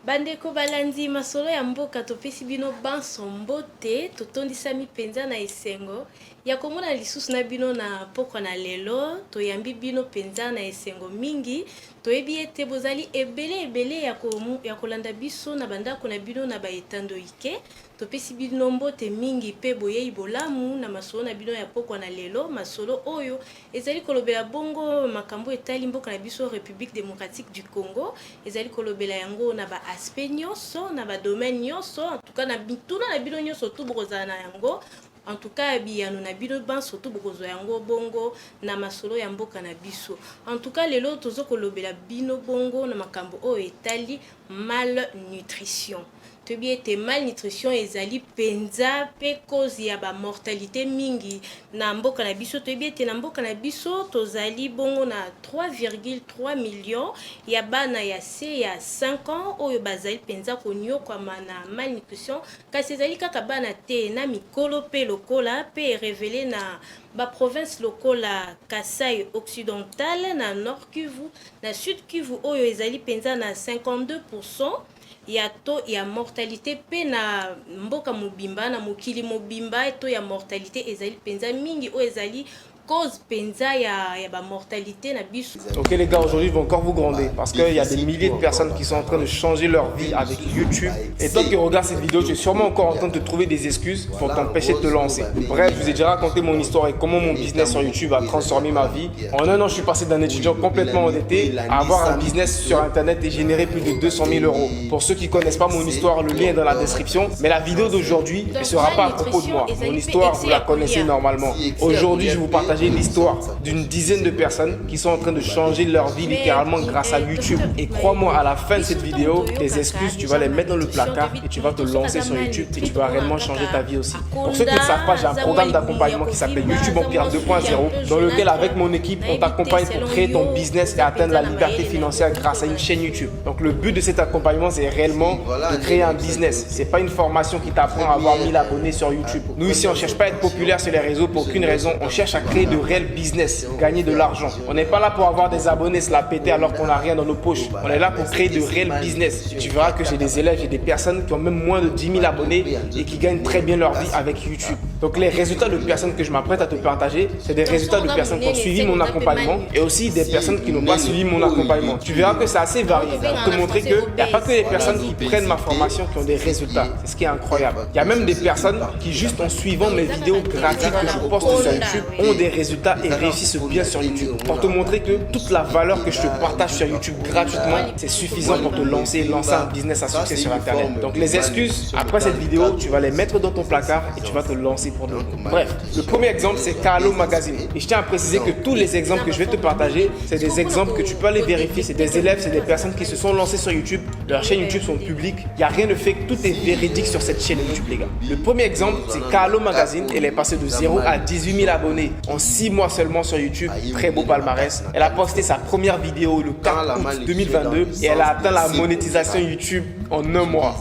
Bandeko balandi masolo ya mboka topesi bino banso mbote totondisami penza na esengo ya komona lisusu na bino na pokwa na lelo toyambi bino penza na esengo mingi toyebi ete bozali ebele ya kolanda biso na bandako na bino na baetando ike topesi bino mbote mingi pe boyei bolamu na masolo na bino ya pokwa na lelo masolo oyo ezali kolobela bongo makambo etali mboka na biso République démocratique du Congo ezali kolobela yango na ba aspect nyonso na ba domaine nyonso en tout cas na bituna na bino nyonso tout bokozala na yango en tout cas biyano na bino banso tout bokozwa yango bongo na masolo ya mboka na biso en tout cas lelo tozo kolobela bino bongo na makambo oyo etali malnutrition toyebi ete malnutrition ezali penza pe cause ya ba mortalité mingi na mboka na biso toyebi ete na mboka na biso tozali bongo na 3,3 millions ya bana ya se ya 5 ans oyo bazali penza konyokwama na malnutrition kasi ezali kaka bana te na mikolo pe lokola pe révélé na ba province lokola Kasai occidental na Nord Kivu na Sud Kivu oyo ezali penza na 52% ya to ya mortalité pe na mboka mobimba na mokili mobimba to ya mortalité ezali penza mingi o ezali cause penza ya ba mortalité na biso. Ok les gars, aujourd'hui je vais encore vous gronder parce qu'il y a des milliers de personnes qui sont en train de changer leur vie avec YouTube. Et toi qui regardes cette vidéo, tu es sûrement encore en train de te trouver des excuses pour t'empêcher de te lancer. Bref, je vous ai déjà raconté mon histoire et comment mon business sur YouTube a transformé ma vie. En un an, je suis passé d'un étudiant complètement endetté à avoir un business sur internet et générer plus de 200 000 euros. Pour ceux qui ne connaissent pas mon histoire, le lien est dans la description. Mais la vidéo d'aujourd'hui ne sera pas à propos de moi. Mon histoire, vous la connaissez normalement. Aujourd'hui, je vais vous partager l'histoire d'une dizaine de personnes qui sont en train de changer leur vie littéralement grâce à YouTube. Et crois-moi, à la fin de cette vidéo, tes excuses, tu vas les mettre dans le placard et tu vas te lancer sur YouTube et tu vas réellement changer ta vie aussi. Pour ceux qui ne savent pas, j'ai un programme d'accompagnement qui s'appelle YouTube Empire 2.0 dans lequel avec mon équipe, on t'accompagne pour créer ton business et atteindre la liberté financière grâce à une chaîne YouTube. Donc le but de cet accompagnement, c'est réellement de créer un business. C'est pas une formation qui t'apprend à avoir 1000 abonnés sur YouTube. Nous ici, on ne cherche pas à être populaire sur les réseaux pour aucune raison. On cherche à créer de réel business, gagner de l'argent. On n'est pas là pour avoir des abonnés, se la péter alors qu'on n'a rien dans nos poches. On est là pour créer de réel business. Et tu verras que j'ai des élèves, j'ai des personnes qui ont même moins de 10 000 abonnés et qui gagnent très bien leur vie avec YouTube. Donc les résultats de personnes que je m'apprête à te partager, c'est des résultats de personnes qui ont suivi mon accompagnement et aussi des personnes qui n'ont pas suivi mon accompagnement. Tu verras que c'est assez varié pour te montrer qu'il n'y a pas que les personnes qui prennent ma formation qui ont des résultats. C'est ce qui est incroyable. Il y a même des personnes qui juste en suivant mes vidéos gratuites que je poste sur YouTube ont des résultats et réussissent bien sur YouTube. Pour te montrer que toute la valeur que je te partage sur YouTube gratuitement, c'est suffisant pour te lancer un business à succès sur Internet. Donc les excuses, après cette vidéo, tu vas les mettre dans ton placard et tu vas te lancer pour de bon. Bref, le premier exemple, c'est Kaalo Magazine. Et je tiens à préciser que tous les exemples que je vais te partager, c'est des exemples que tu peux aller vérifier. C'est des élèves, c'est des personnes qui se sont lancées sur YouTube. Leurs chaînes YouTube sont publiques. Il n'y a rien de fake, tout est véridique sur cette chaîne YouTube, les gars. Le premier exemple, c'est Kaalo Magazine. Elle est passée de 0 à 18 000 abonnés en 6 mois seulement sur YouTube. Très beau palmarès. Elle a posté sa première vidéo le 4 août 2022 et elle a atteint la monétisation YouTube en un mois.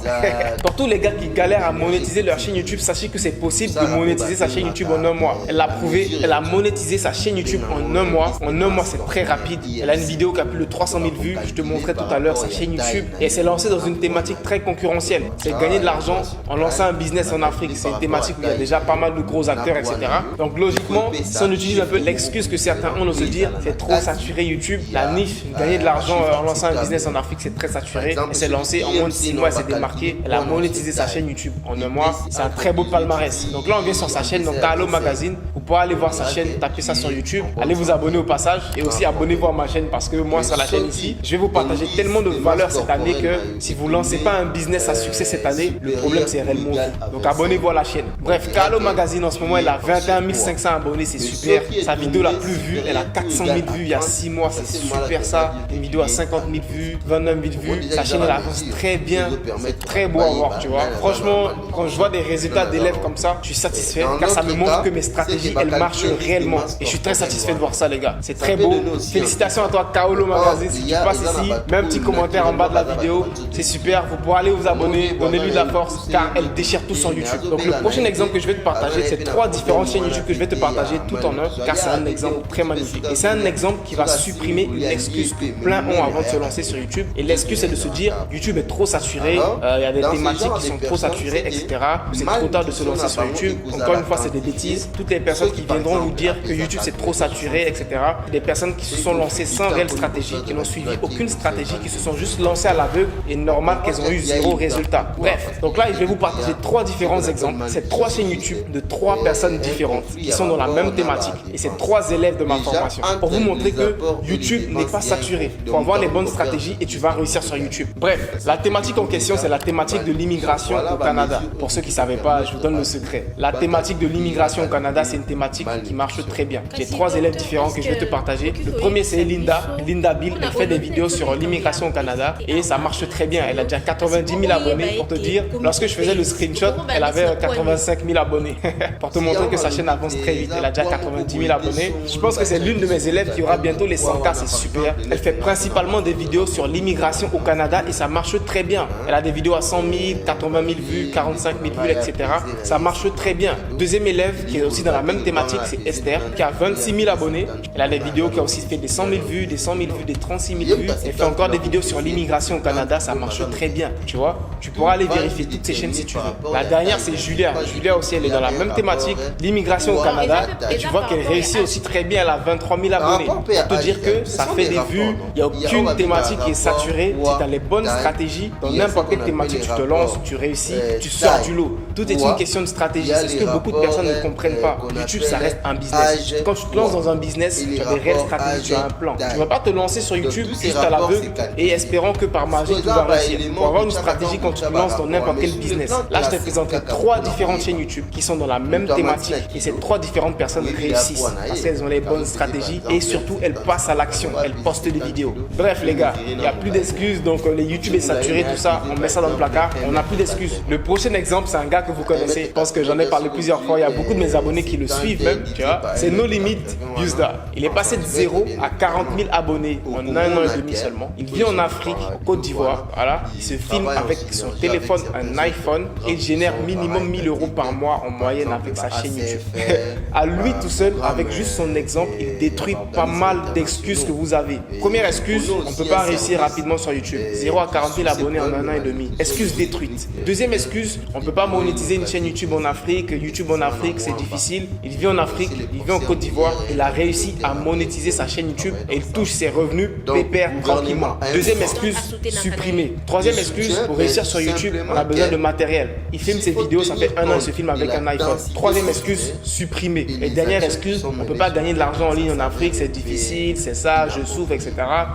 Pour tous les gars qui galèrent à monétiser leur chaîne YouTube, sachez que c'est possible de monétiser sa chaîne YouTube en un mois. Elle l'a prouvé, elle a monétisé sa chaîne YouTube en un mois. En un mois, c'est très rapide. Elle a une vidéo qui a plus de 300 000 vues. Je te montrais tout à l'heure sa chaîne YouTube. Et elle s'est lancée dans une thématique très concurrentielle. C'est gagner de l'argent en lançant un business en Afrique. C'est une thématique où il y a déjà pas mal de gros acteurs, etc. Donc logiquement, si on utilise un peu l'excuse que certains ont de se dire c'est trop saturé YouTube, la niche, gagner de l'argent en lançant un business en Afrique, c'est très saturé. Elle s'est lancée en moins de 6 mois, elle s'est démarquée. Elle a monétisé sa chaîne YouTube en un mois. C'est un très beau palmarès. Donc là, on vient sur sa chaîne, donc Kaalo Magazine. Vous pourrez aller voir sa chaîne, taper ça sur YouTube. Allez vous abonner au passage et aussi abonnez-vous à ma chaîne parce que moi, sur la chaîne ici, je vais vous partager tellement de valeur cette année que si vous ne lancez pas un business à succès cette année, le problème c'est réellement vous. Donc abonnez-vous à la chaîne. Bref, Kaalo Magazine en ce moment, elle a 21 500 abonnés, c'est super. Sa vidéo la plus vue, elle a 400 000 vues il y a 6 mois, c'est super ça. Une vidéo à 50 000 vues, 29 000 vues. Sa chaîne, elle avance très bien, c'est très beau à voir, tu vois. Franchement, quand je vois des résultats d'élèves comme ça, je suis satisfait car ça me montre que mes stratégies, elles marchent réellement. Et je suis très satisfait de voir ça, les gars. C'est très beau. Félicitations à toi, Kaolo Magazine. Si tu passes ici, mets un petit commentaire en bas de la vidéo. C'est super. Vous pourrez aller vous abonner, donnez-lui de la force car elle déchire tout sur YouTube. Donc, le prochain exemple que je vais te partager, c'est 3 différentes chaînes YouTube que je vais te partager tout en un car c'est un exemple très magnifique. Et c'est un exemple qui va supprimer une excuse que plein ont avant de se lancer sur YouTube. Et l'excuse, c'est de se dire YouTube est trop saturé, il y a des thématiques qui sont trop saturées, etc. C'est trop tard de se lancer sur YouTube. Encore une fois, c'est des bêtises. Toutes les personnes qui viendront vous dire que YouTube c'est trop saturé, etc. Des personnes qui se sont lancées sans réelle stratégie, qui n'ont suivi aucune stratégie, qui se sont juste lancées à l'aveugle et normal qu'elles ont eu 0 résultat. Bref, donc là, je vais vous partager 3 différents exemples. C'est 3 chaînes YouTube de 3 personnes différentes qui sont dans la même thématique. Et c'est 3 élèves de ma formation pour vous montrer que YouTube n'est pas saturé. Il faut avoir les bonnes stratégies et tu vas réussir sur YouTube. Bref, la thématique en question, c'est la thématique de l'immigration au Canada. Pour ceux qui ne savaient pas, je vous donne le secret. La thématique de l'immigration au Canada, c'est une thématique qui marche très bien. J'ai 3 élèves différents que je vais te partager. Le premier, c'est Linda Bill. Elle fait des vidéos sur l'immigration au Canada et ça marche très bien. Elle a déjà 90 000 abonnés. Pour te dire, lorsque je faisais le screenshot, elle avait 85 000 abonnés. Pour te montrer que sa chaîne avance très vite. Elle a déjà 90 000 abonnés. Je pense que c'est l'une de mes élèves qui aura bientôt les 100K. C'est super. Elle fait principalement des vidéos sur l'immigration au Canada et ça marche très bien. Elle a des vidéos à 100 000, 80 000 vues, 45 000 vues, etc. Ça marche très bien. Deuxième élève qui est aussi dans la même thématique, c'est Esther, qui a 26 000 abonnés. Elle a des vidéos qui a aussi fait des 100 000 vues, des 100 000 vues, des 36 000 vues. Elle fait encore des vidéos sur l'immigration au Canada, ça marche très bien. Tu vois, tu pourras aller vérifier toutes ces chaînes si tu veux. La dernière, c'est Julia. Julia aussi, elle est dans la même thématique, l'immigration au Canada. Et tu vois qu'elle réussit aussi très bien. Elle a 23 000 abonnés. Pour te dire que ça fait des vues, il n'y a aucune thématique qui est saturée. Si tu as les bonnes stratégies, dans n'importe quelle thématique, tu te lances, tu réussis, tu sors du lot. Tout est une question de stratégie. C'est ce que beaucoup de personnes ne comprennent pas. YouTube, ça reste un business. Quand tu te lances dans un business, tu as des réelles stratégies, tu as un plan. Tu ne vas pas te lancer sur YouTube juste à l'aveugle et espérant que par magie, tout va réussir. Pour avoir une stratégie quand tu te lances dans n'importe quel business. Là, je t'ai présenté 3 différentes chaînes YouTube qui sont dans la même thématique. Et ces 3 différentes personnes réussissent parce qu'elles ont les bonnes stratégies et surtout, elles passent à l'action. Elles postent des vidéos. Bref, les gars, il n'y a plus d'excuses. Donc, les YouTube est saturé, tout ça. On met ça dans le placard. On n'a plus d'excuses. Le prochain exemple, c'est un gars que vous connaissez. Je pense que j'en ai parlé plusieurs fois. Il y a beaucoup de mes abonnés qui le suivent même. Tu vois, c'est No Limit Yuzda. Il est passé de 0 à 40 000 abonnés en 1 an et demi seulement. Il vit en Afrique, en Côte d'Ivoire. Voilà. Il se filme avec son téléphone, un iPhone, et il génère minimum 1 000 € par mois en moyenne avec sa chaîne YouTube. À lui tout seul, avec juste son exemple, il détruit pas mal d'excuses que vous avez. Première excuse, on ne peut pas réussir rapidement sur YouTube. 0 à 40 000 abonnés en 1 an et demi. Excuse détruite. Deuxième excuse, on ne peut pas monétiser une chaîne YouTube en Afrique. YouTube en Afrique, c'est difficile. Il vit en Afrique, il vit en Côte d'Ivoire. Il a réussi à monétiser sa chaîne YouTube et il touche ses revenus pépère tranquillement. Deuxième excuse, supprimer. Troisième excuse, pour réussir sur YouTube, on a besoin de matériel. Il filme ses vidéos, ça fait 1 an, il se filme avec un iPhone. Troisième excuse, supprimer. Et dernière excuse, on ne peut pas gagner de l'argent en ligne en Afrique, c'est difficile, c'est ça, je souffre, etc.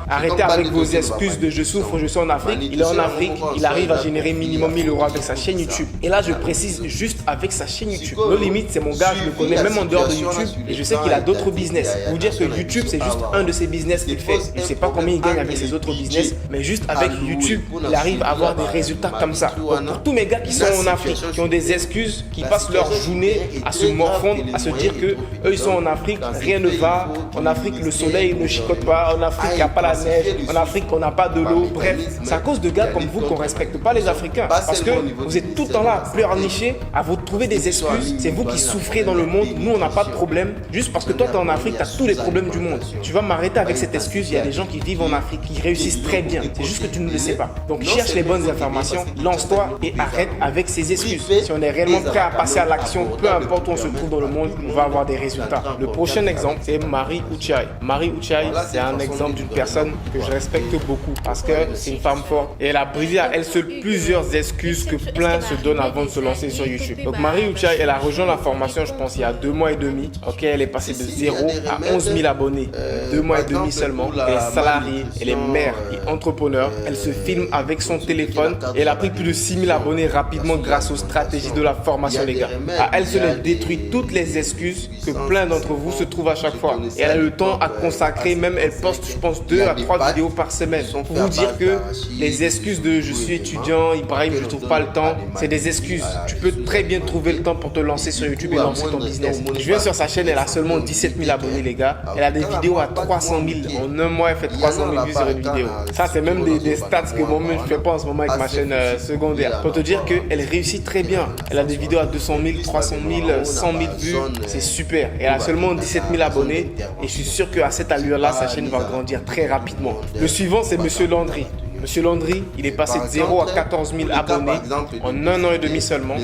Arrêtez avec vos excuses de je souffre, je suis en Afrique. Il est en Afrique, il arrive à générer minimum 1 000 € avec sa chaîne YouTube. Et là, je précise juste avec sa chaîne YouTube. No Limit, c'est mon gars, je le connais même en dehors de YouTube et je sais qu'il a d'autres business. Vous dire que YouTube, c'est juste un de ses business qu'il fait. Je ne sais pas combien il gagne avec ses autres business, mais juste avec YouTube, il arrive à avoir des résultats comme ça. Donc, pour tous mes gars qui sont en Afrique, qui ont des excuses, qui passent leur journée à se morfondre, à se dire que eux ils sont en Afrique, rien ne va. En Afrique, le soleil ne chicote pas. En Afrique, il n'y a pas la neige. En Afrique, on n'a pas de l'eau. Bref, c'est à cause de gars comme vous qu'on ne respecte pas les Africains. Parce que vous êtes tout le temps là à pleurnicher, à vous trouver des excuses. C'est vous qui souffrez dans le monde. Nous, on n'a pas de problème. Juste parce que toi, tu es en Afrique, tu as tous les problèmes du monde. Tu vas m'arrêter avec cette excuse. Il y a des gens qui vivent en Afrique, qui réussissent très bien. C'est juste que tu ne le sais pas. Donc, cherche les bonnes informations, lance-toi et arrête avec ces excuses. Si on est réellement prêt à passer à l'action, peu importe où on se trouve dans le monde, on va avoir des résultats. Le prochain exemple, c'est Marie Uchai. Marie Uchai, c'est un exemple d'une personne que je respecte beaucoup parce que c'est une femme forte et elle a brisé à elle seule plusieurs excuses que plein se donnent avant de se lancer sur YouTube. Donc Marie Uchai, elle a rejoint la formation, je pense, il y a 2 mois et demi. Ok, elle est passée de 0 à 11 000 abonnés. 2 mois et demi seulement. Elle est salariée, elle est mère et entrepreneur. Elle se filme avec son téléphone et elle a pris plus de 6 000 abonnés rapidement grâce aux stratégies de la formation formation, les gars. À elle seule, elle détruit toutes les excuses que plein d'entre vous se trouvent à chaque fois. Et elle a le temps à consacrer, même elle poste, je pense, 2 à 3 vidéos par semaine. Pour vous dire que les excuses de je suis étudiant, Ibrahim, je ne trouve pas le temps, c'est des excuses. Tu peux très bien trouver le temps pour te lancer sur YouTube et lancer ton business. Je viens sur sa chaîne, elle a seulement 17 000 abonnés, les gars. Elle a des vidéos à 300 000. En un mois, elle fait 300 000 vues sur une vidéo. Ça, c'est même des stats que moi-même, je ne fais pas en ce moment avec ma chaîne secondaire. Pour te dire qu'elle réussit très bien. Elle a des vidéos à 200 000, 300 000, 100 000 vues. C'est super. Elle a seulement 17 000 abonnés. Et je suis sûr qu'à cette allure-là, sa chaîne va grandir très rapidement. Le suivant, c'est Monsieur Landry. Monsieur Landry, il est passé de 0 à 14 000 abonnés en un an et demi seulement.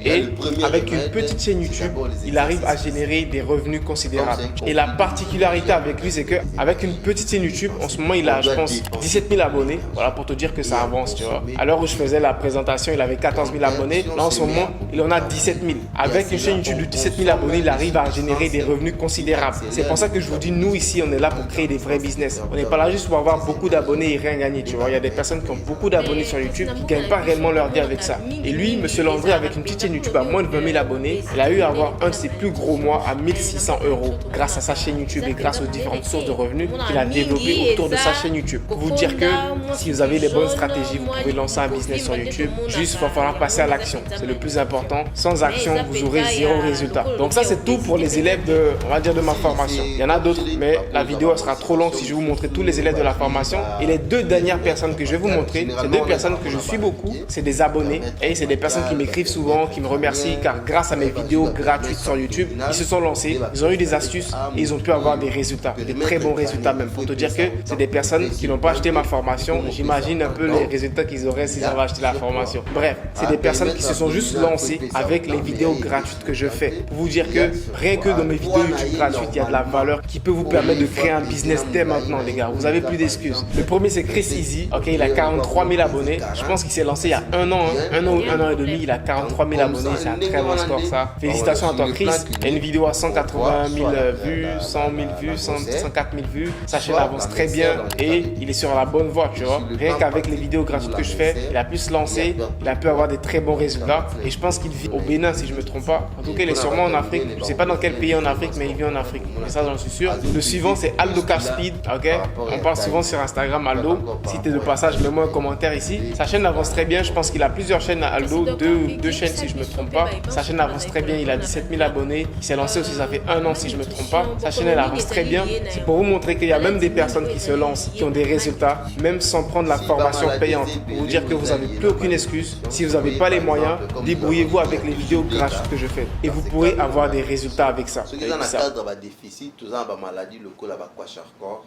Et avec une petite chaîne YouTube, il arrive à générer des revenus considérables. Et la particularité avec lui, c'est qu'avec une petite chaîne YouTube, en ce moment, il a, je pense, 17 000 abonnés. Voilà, pour te dire que ça avance, tu vois. À l'heure où je faisais la présentation, il avait 14 000 abonnés. Là, en ce moment, il en a 17 000. Avec une chaîne YouTube de 17 000 abonnés, il arrive à générer des revenus considérables. C'est pour ça que je vous dis, nous, ici, on est là pour créer des vrais business. On n'est pas là juste pour avoir beaucoup d'abonnés et rien gagner, tu vois. Il y a des personnes qui ont beaucoup d'abonnés sur YouTube qui ne gagnent pas réellement leur vie avec ça. Et lui, Monsieur Landry, avec une petite chaîne YouTube à moins de 20 000 abonnés, il a eu à avoir un de ses plus gros mois à 1 600 € grâce à sa chaîne YouTube et grâce aux différentes sources de revenus qu'il a développées autour de sa chaîne YouTube. Pour vous dire que si vous avez les bonnes stratégies, vous pouvez lancer un business sur YouTube. Juste, il va falloir passer à l'action. C'est le plus important. Sans action, vous aurez zéro résultat. Donc ça, c'est tout pour les élèves de, on va dire, de ma formation. Il y en a d'autres, mais la vidéo elle sera trop longue si je vais vous montrer tous les élèves de la formation. Et les 2 dernières personnes que je vais vous montrer, c'est 2 personnes que je suis beaucoup, c'est des abonnés et c'est des personnes qui m'écrivent souvent, qui me remercient car grâce à mes vidéos gratuites sur YouTube, ils se sont lancés, ils ont eu des astuces et ils ont pu avoir des résultats, des très bons résultats même. Pour te dire que c'est des personnes qui n'ont pas acheté ma formation, j'imagine un peu les résultats qu'ils auraient s'ils avaient acheté la formation. Bref, c'est des personnes qui se sont juste lancées avec les vidéos gratuites que je fais. Pour vous dire que rien que dans mes vidéos YouTube gratuites, il y a de la valeur qui peut vous permettre de créer un business dès maintenant, les gars. Vous n'avez plus d'excuses. Le premier, c'est Chris Easy. Ok, il a 43 000 abonnés. Je pense qu'il s'est lancé il y a un an, un an ou un an et demi. Il a 43 000 abonnés. C'est un très bon score, ça. Félicitations à toi, Chris. Il y a une vidéo à 180 000 vues, 100 000 vues, 104 000 vues. Sa chaîne avance très bien et il est sur la bonne voie, tu vois. Rien qu'avec les vidéos gratuites que je fais, il a pu se lancer, il a pu avoir des très bons résultats. Et je pense qu'il vit au Bénin, si je ne me trompe pas. En tout cas, il est sûrement en Afrique. Je ne sais pas dans quel pays en Afrique, mais il vit en Afrique. Mais ça, j'en suis sûr. Le suivant, c'est Aldo Cash Speed. Ok, on parle souvent sur Instagram, Aldo. Si tu es de passage, mets-moi un commentaire ici. Sa chaîne avance très bien. Je pense qu'il a plusieurs chaînes à Aldo, deux chaînes si je ne me trompe pas. Sa chaîne avance très bien. Il a 17 000 abonnés. Il s'est lancé aussi, ça fait un an si je ne me trompe pas. Sa chaîne, elle avance très bien. C'est pour vous montrer qu'il y a même des personnes qui se lancent, qui ont des résultats, même sans prendre la formation payante. Pour vous dire que vous n'avez plus aucune excuse. Si vous n'avez pas les moyens, débrouillez-vous avec les vidéos gratuites que je fais. Et vous pourrez avoir des résultats avec ça. Ce qui est dans le cadre de déficit, tout ça, la maladie, le col, la kwashiorkor,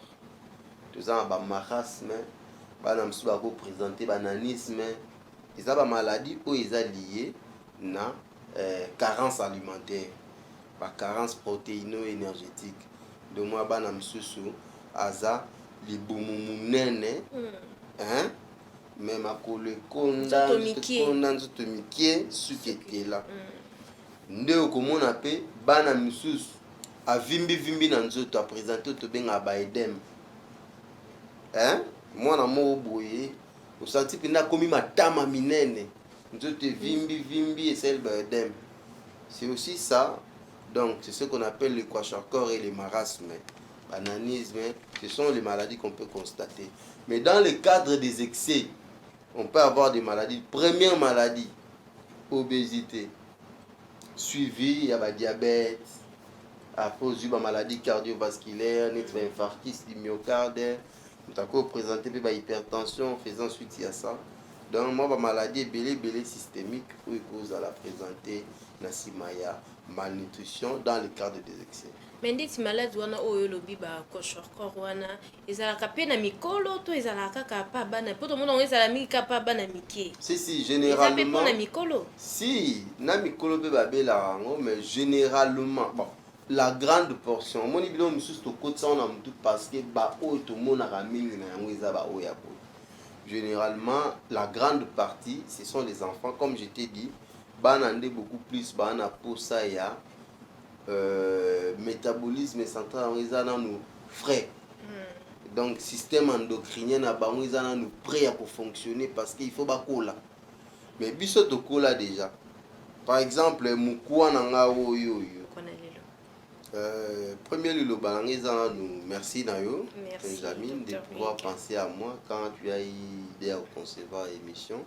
tout ça, la marasme, la présenter bananisme, et ça, la maladie, où ils sont liés na carence alimentaire, la carence protéino-énergétique. De moi, banam susu, aza, les boumoumounene, hein, même à le kondan, zotomikie, ce qui était là. Ndeo comme on appelle bana misusu a vimbi na nzoto a présenter to benga ba edem hein moi na mo boye o senti pina komi matama minene nzoto vimbi et celle ba edem c'est aussi ça. Donc c'est ce qu'on appelle le kwashiorkor et les marasmes, bananisme. Ce sont les maladies qu'on peut constater, mais dans le cadre des excès on peut avoir des maladies. Première maladie, obésité, suivi, il y a le diabète, après il y a la maladie cardiovasculaire, infarctus du myocarde, nous avons présenté l'hypertension, faisant suite à ça. Donc, moi, la maladie est systémique, où il cause à la présenter, nasimaya, malnutrition, dans le cadre des excès. Mais ndeti maladi wana oyo lobi ba kwashiorkor wana ezalaka pe na mikolo to ezalaka ka pa bana poto mona ezala mingi ka pa bana mike. Si généralement na mikolo. Si na mikolo pe babela rango, mais généralement bon la grande portion moni bilo mususu to kotsa on a mutu parce que ba oyo to mona ka mingi na yango eza ba oyo ya bo. Généralement la grande partie ce sont les enfants, comme je t'ai dit, bana ndé beaucoup plus bana posa ya métabolisme central en nous frais. Donc système endocrinien na bango ils prêt pour fonctionner parce qu'il faut ba cola. Mais biso to cola déjà. Par exemple, Mukwa Nanga Oyo. Poko na lelo. Premier Liloba nous merci Nayo, Merci, Benjamin, de Dr. pouvoir Mike. penser à moi quand tu as eu l'idée à concevoir l'émission.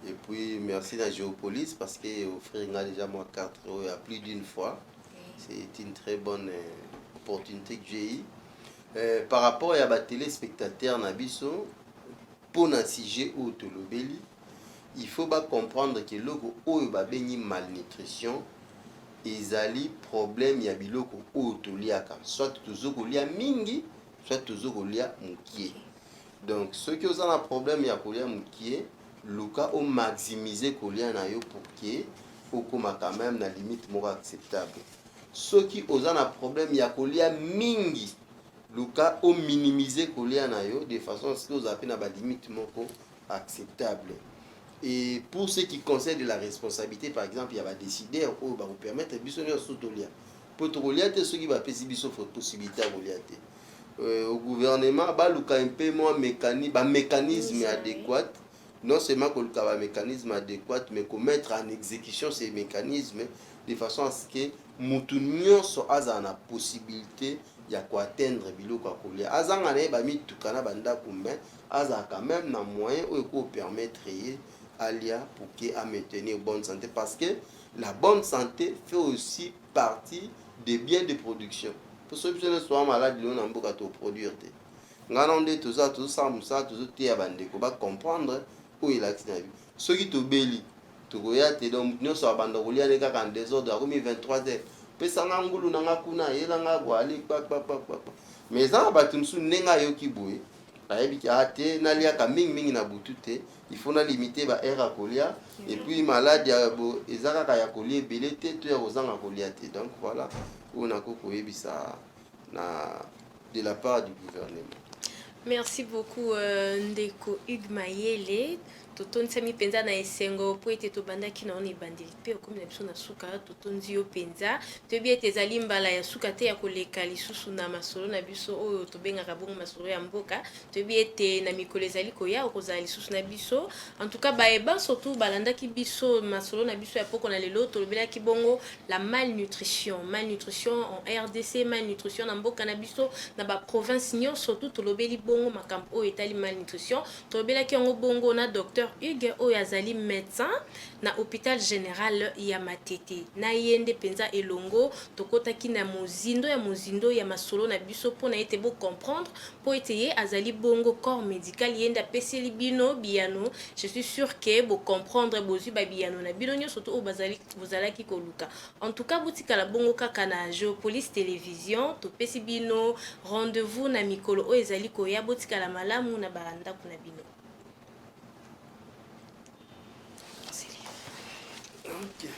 Et puis merci à Géopolis parce qu'il offert déjà moi 4 euros à plus d'une fois. C'est une très bonne opportunité que j'ai eue. Par rapport à la téléspectateur Nabiso, pour un sujet ou Tolobeli, il faut pas comprendre que logo oyo ba bengi malnutrition ezali problème ya biloko oyo toliaka, soit tozokolia mingi, soit tozokolia mukie. Donc ceux qui ont un problème ya kolia mukie, luka o maximiser kolia na yo pour que okoma quand même na limite moko acceptable. Ceux qui ont un problème ya kolia mingi, luka o minimiser kolia na yo de façon à ce que vous avez na ba limite moko acceptable. Et pour ce qui concerne de la responsabilité, par exemple, il y a des décideurs qui vont permettre de soutenir. Pour tout ceux qui vont faire des possibilités au gouvernement, il y a un peu moins mécanisme adéquat. Non seulement qu'il y a un mécanisme adéquat, mais qu'on mettre en exécution ces mécanismes de façon à ce que nous soit la possibilité d'atteindre biloko kolia. Azanga ne ba mitukana banda kumbe, aza quand même na moyen où permettre alia pour qu'il a maintenir bonne santé, parce que la bonne santé fait aussi partie des biens de production. Pour ceux qui sont malades, ils n'ont pas de produire. Ngana tout ça, tout ça, tout ça, bandeko ba comprendre où il a accident. Ceux qui te béli, tu regardes donc nous sommes abandonnés les gars en désordre, comme 23h. Pesanga ngulu nanga kuna yela nga gwali pa. Mais ça ba tumsu nenga yo kiboye. Ayebi ki ate nalia ka mingi na butute. Il faut limiter la air à colia et puis malade ezaka ka ya colia belete to ya ozanga colia te. Donc voilà, on a kokoyebi ça de la part du gouvernement. Merci beaucoup Ndeko Hugues Mayele. Totonzi mi penza na esengo po ete tobandaki na oni bandeli pe okomi na biso na suka totonzi yo penza toyebi ete ezali mbala ya suka te ya koleka lisusu na masolo na biso oyo tobengaka bongo masolo ya mboka toyebi ete na mikolo ezali koya okozala lisusu na biso en tout cas bayeba surtout balandaki biso masolo na biso ya poko na lelo tolobelaki bongo la malnutrition en RDC, malnutrition na mboka na biso na ba province nyonso surtout tolobeli bongo makambo oyo etali malnutrition tolobelaki yango bongo na docteur Hugues oyo azali médecin na hôpital général ya Matete na yende penza elongo tokotaki na mozindo ya masolo na biso pona ete bo comprendre po ete ye azali bongo corps médical yenda peseli bino biano je suis sûr que bo comprendre bozu ba biano na bino nyo surtout o bazalaki koluka en tout cas botika la bongo kaka na Géopolis télévision to pesi bino rendez-vous na mikolo o ezali koya botika la malamu na baranda kuna bino. Okay.